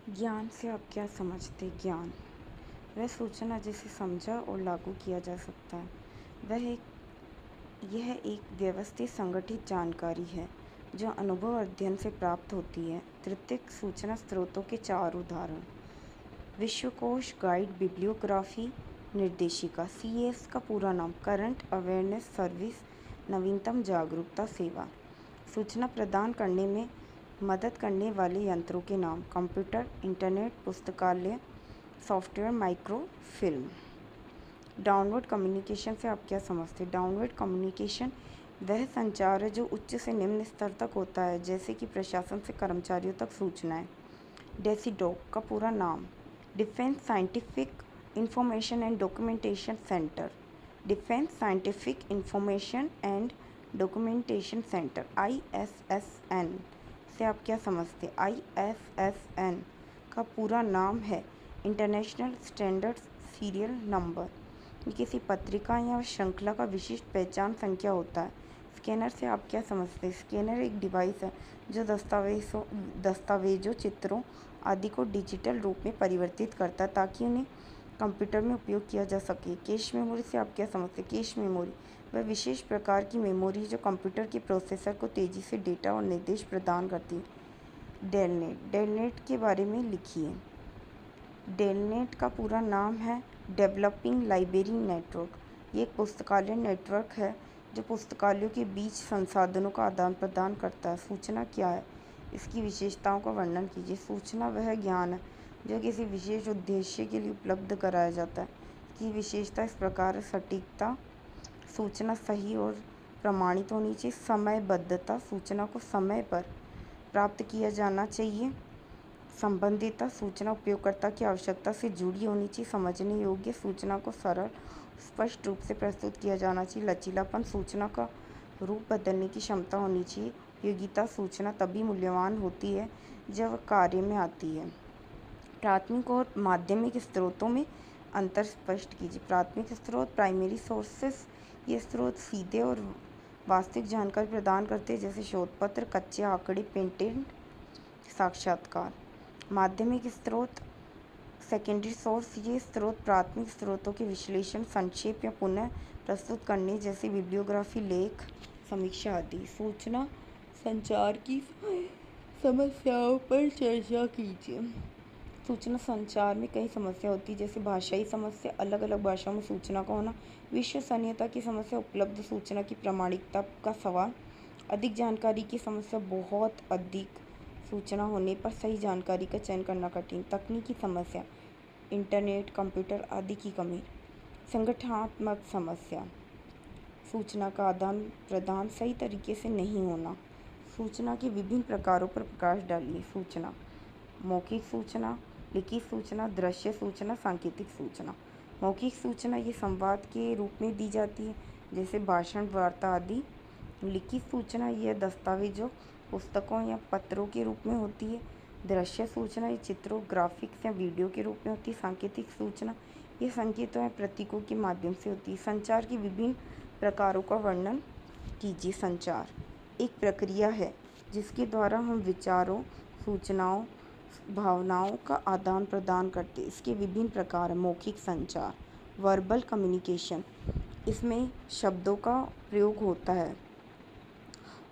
ज्ञान से आप क्या समझते? ज्ञान वह सूचना जिसे समझा और लागू किया जा सकता है। यह एक व्यवस्थित संगठित जानकारी है जो अनुभव और अध्ययन से प्राप्त होती है। तृतीयक सूचना स्रोतों के 4 उदाहरण: विश्वकोश, गाइड, बिब्लियोग्राफी, निर्देशिका। CAS का पूरा नाम करंट अवेयरनेस सर्विस, नवीनतम जागरूकता सेवा। सूचना प्रदान करने में मदद करने वाले यंत्रों के नाम: कंप्यूटर, इंटरनेट, पुस्तकालय, सॉफ्टवेयर, माइक्रोफिल्म। डाउनवर्ड कम्युनिकेशन से आप क्या समझते हैं? डाउनवर्ड कम्युनिकेशन वह संचार है जो उच्च से निम्न स्तर तक होता है, जैसे कि प्रशासन से कर्मचारियों तक सूचनाएं। डेसीडॉक का पूरा नाम: defence scientific information and documentation centre. Defence scientific information and documentation centre, ISSN से आप क्या समझते? ISSN का पूरा नाम है इंटरनेशनल स्टैंडर्ड सीरियल नंबर। ये किसी पत्रिका या श्रृंखला का विशिष्ट पहचान संख्या होता है। स्कैनर से आप क्या समझते हैं? स्कैनर एक डिवाइस है जो दस्तावेजों, चित्रों आदि को डिजिटल रूप में परिवर्तित करता है ताकि उन्हें कंप्यूटर में उपयोग किया जा सके। कैश मेमोरी से आप क्या समझते हैं? कैश मेमोरी वह विशेष प्रकार की मेमोरी जो कंप्यूटर के प्रोसेसर को तेज़ी से डेटा और निर्देश प्रदान करती है। डेलनेट। डेलनेट के बारे में लिखिए। डेलनेट का पूरा नाम है डेवलपिंग लाइब्रेरी नेटवर्क। ये एक पुस्तकालय नेटवर्क है जो पुस्तकालयों के बीच संसाधनों का आदान प्रदान करता है। सूचना क्या है? इसकी विशेषताओं का वर्णन कीजिए। सूचना वह ज्ञान है जो किसी विशेष उद्देश्य के लिए उपलब्ध कराया जाता है। इसकी विशेषता इस प्रकार है: सटीकता, सूचना सही और प्रमाणित होनी चाहिए। समयबद्धता, सूचना को समय पर प्राप्त किया जाना चाहिए। संबंधितता, सूचना उपयोगकर्ता की आवश्यकता से जुड़ी होनी चाहिए। समझने योग्य, सूचना को सरल स्पष्ट रूप से प्रस्तुत किया जाना चाहिए। लचीलापन, सूचना का रूप बदलने की क्षमता होनी चाहिए। उपयोगिता, सूचना तभी मूल्यवान होती है जब कार्य में आती है। प्राथमिक और माध्यमिक स्रोतों में अंतर स्पष्ट कीजिए। प्राथमिक स्रोत, प्राइमरी सोर्सेस, ये स्रोत सीधे और वास्तविक जानकारी प्रदान करते हैं, जैसे शोध पत्र, कच्चे आंकड़े, पेटेंट, साक्षात्कार। माध्यमिक स्रोत, सेकेंडरी सोर्स, ये स्रोत प्राथमिक स्रोतों के विश्लेषण, संक्षेप या पुनः प्रस्तुत करने जैसे बिब्लियोग्राफी, लेख, समीक्षा आदि। सूचना संचार की समस्याओं पर चर्चा कीजिए। सूचना संचार में कई समस्या होती है, जैसे भाषाई समस्या, अलग अलग भाषाओं में सूचना का होना, विश्वसनीयता की समस्या, उपलब्ध सूचना की प्रामाणिकता का सवाल, अधिक जानकारी की समस्या, बहुत अधिक सूचना होने पर सही जानकारी का चयन करना कठिन, तकनीकी समस्या, इंटरनेट, कंप्यूटर आदि की कमी, संगठनात्मक समस्या, सूचना का आदान प्रदान सही तरीके से नहीं होना। सूचना के विभिन्न प्रकारों पर प्रकाश डालिए। सूचना: मौखिक सूचना, लिखित सूचना, दृश्य सूचना, सांकेतिक सूचना। मौखिक सूचना ये संवाद के रूप में दी जाती है, जैसे भाषण, वार्ता आदि। लिखित सूचना यह दस्तावेजों, पुस्तकों या पत्रों के रूप में होती है। दृश्य सूचना ये चित्रों, ग्राफिक्स या वीडियो के रूप में होती है। सांकेतिक सूचना ये संकेतों या प्रतीकों के माध्यम से होती है। संचार की विभिन्न प्रकारों का वर्णन कीजिए। संचार एक प्रक्रिया है जिसके द्वारा हम विचारों, सूचनाओं, भावनाओं का आदान प्रदान करते हैं। इसके विभिन्न प्रकार हैं। मौखिक संचार, वर्बल कम्युनिकेशन, इसमें शब्दों का प्रयोग होता है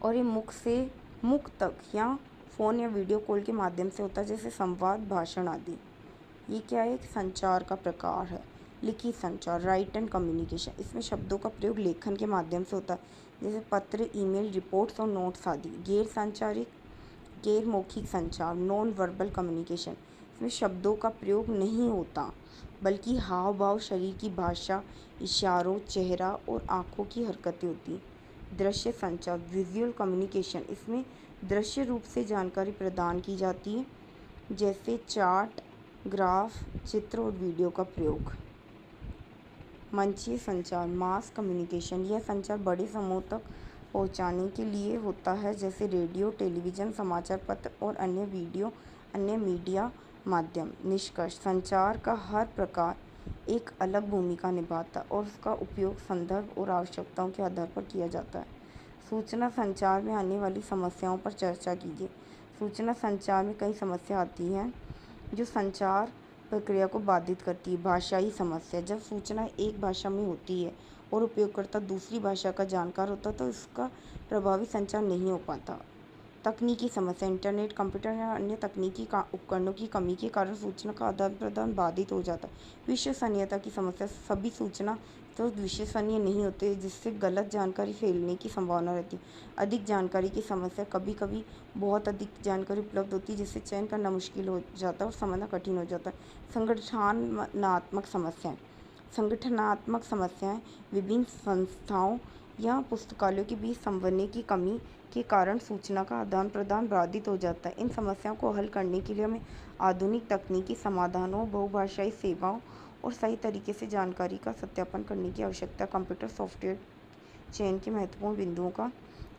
और ये मुख से मुख तक या फ़ोन या वीडियो कॉल के माध्यम से होता है, जैसे संवाद, भाषण आदि। ये क्या है? एक संचार का प्रकार है। लिखित संचार, राइट एंड कम्युनिकेशन, इसमें शब्दों का प्रयोग लेखन के माध्यम से होता है, जैसे पत्र, ईमेल, रिपोर्ट्स और नोट्स आदि। गैर संचारिक, गैर मौखिक संचार, नॉन वर्बल कम्युनिकेशन, इसमें शब्दों का प्रयोग नहीं होता बल्कि हाव भाव, शरीर की भाषा, इशारों, चेहरा और आँखों की हरकतें होती हैं। दृश्य संचार, विजुअल कम्युनिकेशन, इसमें दृश्य रूप से जानकारी प्रदान की जाती है, जैसे चार्ट, ग्राफ, चित्र और वीडियो का प्रयोग। मंचीय संचार, मास कम्युनिकेशन, यह संचार बड़े समूह तक पहुंचाने के लिए होता है, जैसे रेडियो, टेलीविज़न, समाचार पत्र और अन्य मीडिया माध्यम। निष्कर्ष: संचार का हर प्रकार एक अलग भूमिका निभाता है और उसका उपयोग संदर्भ और आवश्यकताओं के आधार पर किया जाता है। सूचना संचार में आने वाली समस्याओं पर चर्चा कीजिए। सूचना संचार में कई समस्या आती हैं, जो संचार प्रक्रिया को बाधित करती है। भाषाई समस्या, जब सूचना एक भाषा में होती है और उपयोगकर्ता दूसरी भाषा का जानकार होता है तो इसका प्रभावी संचार नहीं हो पाता। तकनीकी समस्या, इंटरनेट, कंप्यूटर या अन्य तकनीकी उपकरणों की कमी के कारण सूचना का आदान प्रदान बाधित हो जाता है। विश्वसनीयता की समस्या, सभी सूचना तो विश्वसनीय नहीं होते, जिससे गलत जानकारी फैलने की संभावना रहती है। अधिक जानकारी की समस्या, कभी कभी बहुत अधिक जानकारी उपलब्ध होती है जिससे चयन करना मुश्किल हो जाता है और समझना कठिन हो जाता है। संगठनात्मक समस्याएं, संगठनात्मक समस्याएं विभिन्न संस्थाओं या पुस्तकालयों के बीच समन्वय की कमी के कारण सूचना का आदान प्रदान बाधित हो जाता है। इन समस्याओं को हल करने के लिए हमें आधुनिक तकनीकी समाधानों, बहुभाषाई सेवाओं और सही तरीके से जानकारी का सत्यापन करने की आवश्यकता है। कंप्यूटर सॉफ्टवेयर चयन के महत्वपूर्ण बिंदुओं का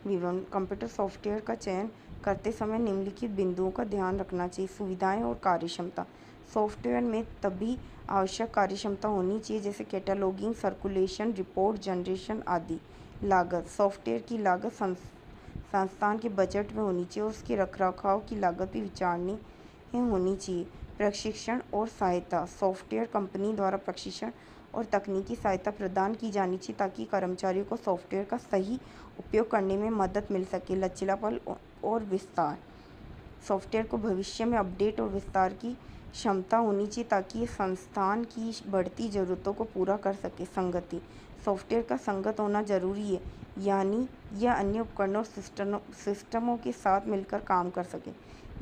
विवरण। कंप्यूटर सॉफ्टवेयर का चयन करते समय निम्नलिखित बिंदुओं का ध्यान रखना चाहिए। सुविधाएं और कार्यक्षमता, सॉफ्टवेयर में तभी आवश्यक कार्यक्षमता होनी चाहिए जैसे कैटलॉगिंग, सर्कुलेशन, रिपोर्ट जनरेशन आदि। लागत, सॉफ्टवेयर की लागत संस्थान के बजट में होनी चाहिए और उसके रखरखाव की लागत भी विचारणीय होनी चाहिए। प्रशिक्षण और सहायता, सॉफ्टवेयर कंपनी द्वारा प्रशिक्षण और तकनीकी सहायता प्रदान की जानी चाहिए ताकि कर्मचारियों को सॉफ्टवेयर का सही उपयोग करने में मदद मिल सके। लचीलापन और विस्तार, सॉफ्टवेयर को भविष्य में अपडेट और विस्तार की क्षमता होनी चाहिए ताकि ये संस्थान की बढ़ती ज़रूरतों को पूरा कर सके। संगति, सॉफ्टवेयर का संगत होना जरूरी है, यानी यह अन्य उपकरणों और सिस्टमों के साथ मिलकर काम कर सके।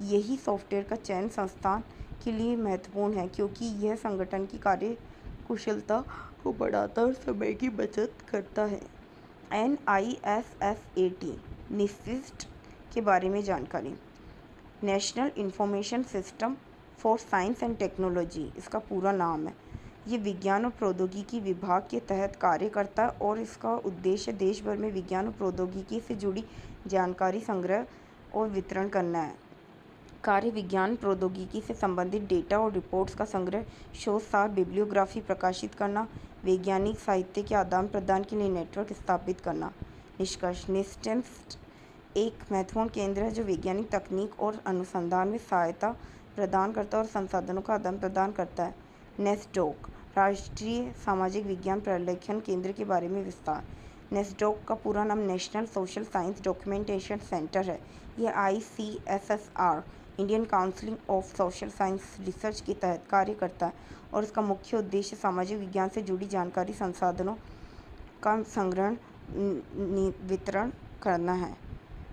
यही सॉफ्टवेयर का चयन संस्थान के लिए महत्वपूर्ण है क्योंकि यह संगठन की कार्य कुशलता को बढ़ाता और समय की बचत करता है। NISSAT निश्चित के बारे में जानकारी। National information system for science and technology इसका पूरा नाम है। ये विज्ञान और प्रौद्योगिकी विभाग के तहत कार्य करता है और इसका उद्देश्य देश भर में विज्ञान और प्रौद्योगिकी से जुड़ी जानकारी संग्रह और वितरण करना है। कार्य विज्ञान प्रौद्योगिकी से संबंधित डेटा और रिपोर्ट्स का संग्रह, शोध सार, बिब्लियोग्राफी प्रकाशित करना, वैज्ञानिक साहित्य के आदान प्रदान के लिए नेटवर्क स्थापित करना। निष्कर्ष, निस्टेंस्ट एक महत्वपूर्ण केंद्र है जो वैज्ञानिक तकनीक और अनुसंधान में सहायता प्रदान करता है और संसाधनों का आदान प्रदान करता है। नेस्डोक, राष्ट्रीय सामाजिक विज्ञान प्रलेखन केंद्र के बारे में विस्तार। नेस्डोक का पूरा नाम national social science documentation centre है। यह ICSSR Indian council of social science research के तहत कार्य करता है और इसका मुख्य उद्देश्य सामाजिक विज्ञान से जुड़ी जानकारी संसाधनों का संग्रहण वितरण करना है।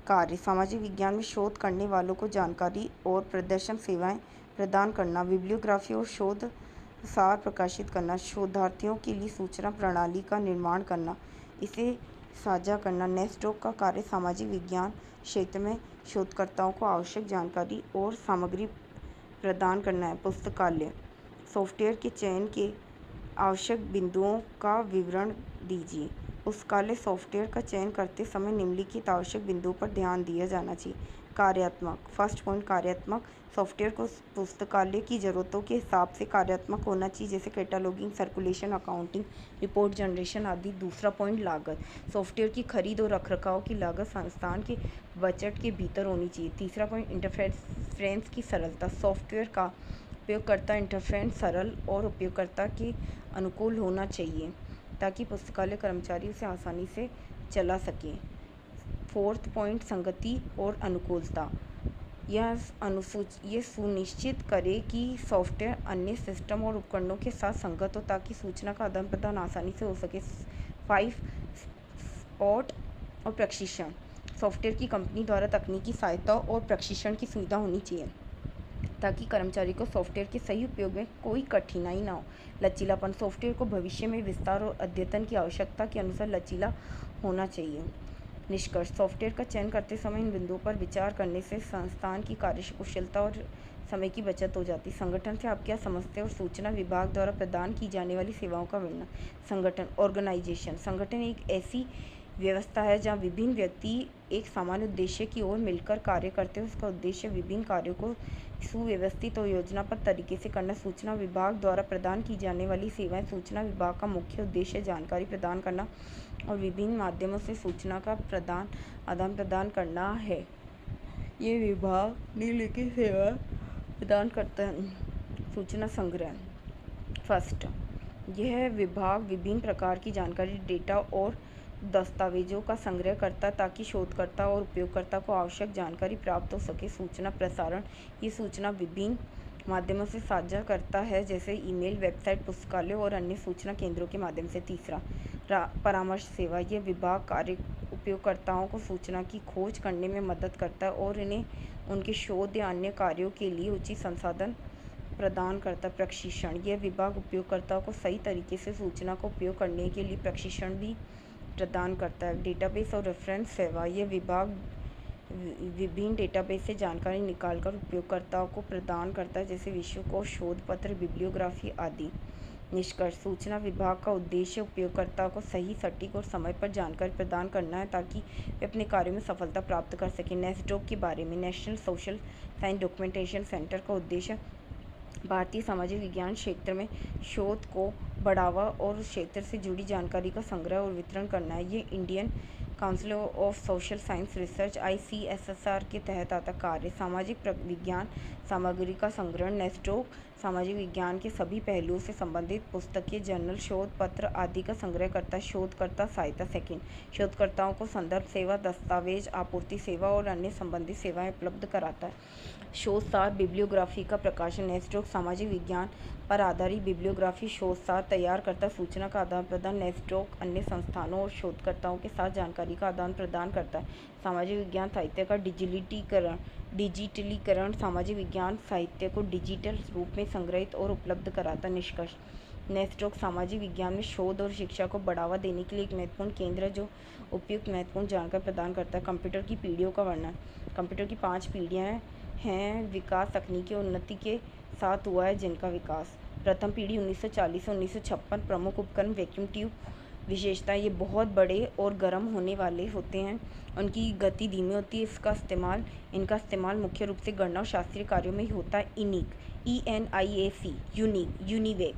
कार्य, सामाजिक विज्ञान में शोध करने वालों को जानकारी और प्रदर्शन सेवाएं प्रदान करना, बिब्लियोग्राफी और शोध सार प्रकाशित करना, शोधार्थियों के लिए सूचना प्रणाली का निर्माण करना, इसे साझा करना। नेस्डोक का कार्य सामाजिक विज्ञान क्षेत्र में शोधकर्ताओं को आवश्यक जानकारी और सामग्री प्रदान करना है। पुस्तकालय, सॉफ्टवेयर के चयन के आवश्यक बिंदुओं का विवरण दीजिए। पुस्तकालय सॉफ्टवेयर का चयन करते समय निम्नलिखित आवश्यक बिंदुओं पर ध्यान दिया जाना चाहिए। कार्यात्मक, फर्स्ट पॉइंट कार्यात्मक, सॉफ्टवेयर को पुस्तकालय की ज़रूरतों के हिसाब से कार्यात्मक होना चाहिए जैसे cataloguing, circulation, accounting, report generation आदि। दूसरा पॉइंट लागत, सॉफ्टवेयर की खरीद और रखरखाव की लागत संस्थान के बजट के भीतर होनी चाहिए। तीसरा पॉइंट इंटरफेरेंस की सरलता, सॉफ्टवेयर का उपयोगकर्ता इंटरफेरेंस सरल और उपयोगकर्ता के अनुकूल होना चाहिए ताकि पुस्तकालय कर्मचारी उसे आसानी से चला सकें। फोर्थ पॉइंट संगति और अनुकूलता, यह सुनिश्चित करे कि सॉफ्टवेयर अन्य सिस्टम और उपकरणों के साथ संगत हो ताकि सूचना का आदान प्रदान आसानी से हो सके। 5 सपोर्ट और प्रशिक्षण, सॉफ्टवेयर की कंपनी द्वारा तकनीकी सहायता और प्रशिक्षण की सुविधा होनी चाहिए ताकि कर्मचारी को सॉफ्टवेयर के सही उपयोग में कोई कठिनाई ना हो। लचीलापन, सॉफ्टवेयर को भविष्य में विस्तार और अद्यतन की आवश्यकता के अनुसार लचीला होना चाहिए। निष्कर्ष, सॉफ्टवेयर का चयन करते समय इन बिंदुओं पर विचार करने से संस्थान की कार्यकुशलता और समय की बचत हो जाती है। संगठन से आप क्या समझते हैं और सूचना विभाग द्वारा प्रदान की जाने वाली सेवाओं का वर्णन। संगठन, ऑर्गेनाइजेशन, संगठन एक ऐसी व्यवस्था है जहाँ विभिन्न व्यक्ति एक सामान्य उद्देश्य की ओर मिलकर कार्य करते हैं। उसका उद्देश्य विभिन्न कार्यों को सुव्यवस्थित और योजनाबद्ध तरीके से करना। सूचना विभाग द्वारा प्रदान की जाने वाली सेवाएं, सूचना विभाग का मुख्य उद्देश्य जानकारी प्रदान करना और विभिन्न माध्यमों से सूचना का आदान प्रदान करना है। ये विभाग निम्नलिखित सेवा प्रदान करता है। सूचना संग्रह। फर्स्ट, यह विभाग विभिन्न प्रकार की जानकारी, डेटा और दस्तावेजों का संग्रह करता है ताकि शोधकर्ता और उपयोगकर्ता को आवश्यक जानकारी प्राप्त हो सके। सूचना प्रसारण, ये सूचना विभिन्न माध्यमों से साझा करता है, जैसे ईमेल, वेबसाइट, पुस्तकालय और अन्य सूचना केंद्रों के माध्यम से। तीसरा, परामर्श सेवा, यह विभाग कार्य उपयोगकर्ताओं को सूचना की खोज करने में मदद करता है और इन्हें उनके शोध या अन्य कार्यों के लिए उचित संसाधन प्रदान करता है। प्रशिक्षण, यह विभाग उपयोगकर्ताओं को सही तरीके से सूचना का उपयोग करने के लिए प्रशिक्षण भी प्रदान करता है। डेटाबेस और रेफरेंस सेवा, यह विभाग विभिन्न डेटाबेस से जानकारी निकालकर उपयोगकर्ताओं को प्रदान करता है, जैसे विश्वकोश, शोध पत्र, बिब्लियोग्राफी आदि। निष्कर्ष, सूचना विभाग का उद्देश्य उपयोगकर्ताओं को सही, सटीक और समय पर जानकारी प्रदान करना है ताकि वे अपने कार्यों में सफलता प्राप्त कर सकें। नेस्डोक के बारे में। National social science documentation centre का उद्देश्य भारतीय सामाजिक विज्ञान क्षेत्र में शोध को बढ़ावा और क्षेत्र से जुड़ी जानकारी का संग्रह और वितरण करना है। ये Indian council of social science research ICSSR के तहत आता कार्य। सामाजिक विज्ञान सामग्री का संग्रह। नेस्डोक सामाजिक विज्ञान के सभी पहलुओं से संबंधित पुस्तकें, जर्नल, शोध पत्र आदि का संग्रह करता है। शोधकर्ता सहायता। सेकंड, शोधकर्ताओं को संदर्भ सेवा, दस्तावेज आपूर्ति सेवा और अन्य संबंधित सेवाएं उपलब्ध कराता है। शोध सार, बिब्लियोग्राफी का प्रकाशन। नेस्डोक सामाजिक विज्ञान पर आधारित बिब्लियोग्राफी शोध सार तैयार करता। सूचना का आदान प्रदान। नेस्डोक अन्य संस्थानों और शोधकर्ताओं के साथ जानकारी का आदान प्रदान करता है। सामाजिक विज्ञान साहित्य का डिजिटलीकरण सामाजिक विज्ञान साहित्य को डिजिटल रूप में संग्रहित और उपलब्ध कराता। निष्कर्ष, नेस्डोक सामाजिक विज्ञान में शोध और शिक्षा को बढ़ावा देने के लिए एक महत्वपूर्ण केंद्र है जो उपयुक्त महत्वपूर्ण जानकारी प्रदान करता है। कंप्यूटर की पीढ़ियों का वर्णन। कंप्यूटर की 5 पीढ़ियाँ हैं। विकास तकनीकी उन्नति के साथ हुआ है जिनका विकास। प्रथम पीढ़ी 1940 से 1956। प्रमुख उपकरण वैक्यूम ट्यूब। विशेषता, ये बहुत बड़े और गर्म होने वाले होते हैं। उनकी गति धीमी होती है। इनका इस्तेमाल मुख्य रूप से गणना और शास्त्रीय कार्यों में ही होता है। ENIAC, UNIVAC,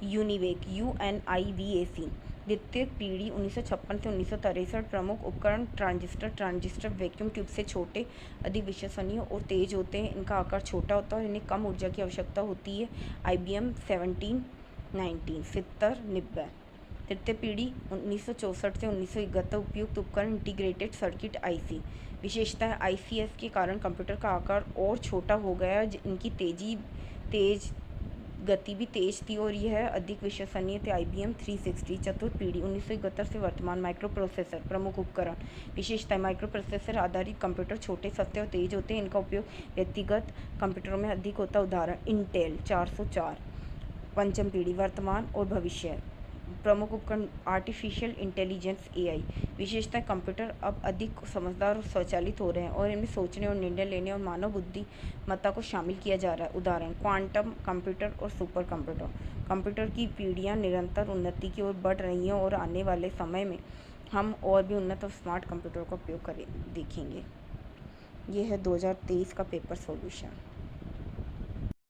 UNIVAC। द्वितीय पीढ़ी 1956 से 1963। प्रमुख उपकरण ट्रांजिस्टर वैक्यूम ट्यूब से छोटे, अधिक विश्वसनीय और तेज होते हैं। इनका आकार छोटा होता है और इन्हें कम ऊर्जा की आवश्यकता होती है। IBM 1790। तृतीय पीढ़ी 1964 से 1971। उपयुक्त उपकरण इंटीग्रेटेड सर्किट IC। विशेषताएं, ICS के कारण कंप्यूटर का आकार और छोटा हो गया। इनकी गति भी तेज थी और यह अधिक विश्वसनीय थे। IBM 360। चतुर्थ पीढ़ी 1971 से वर्तमान। माइक्रोप्रोसेसर प्रमुख उपकरण। विशेषताएं, माइक्रोप्रोसेसर आधारित कंप्यूटर छोटे, सस्ते और तेज होते हैं। इनका उपयोग व्यक्तिगत कंप्यूटरों में अधिक होता है। उदाहरण इंटेल 404। पंचम पीढ़ी वर्तमान और भविष्य। प्रमुख उपकरण आर्टिफिशियल इंटेलिजेंस AI। विशेषताएं, कंप्यूटर अब अधिक समझदार और स्वचालित हो रहे हैं और इनमें सोचने और निर्णय लेने और मानव बुद्धिमत्ता को शामिल किया जा रहा है। उदाहरण क्वांटम कंप्यूटर और सुपर कंप्यूटर। कंप्यूटर की पीढ़ियां निरंतर उन्नति की ओर बढ़ रही हैं और आने वाले समय में हम और भी उन्नत और स्मार्ट कंप्यूटर का उपयोग देखेंगे। ये है 2023 का पेपर सॉल्यूशन।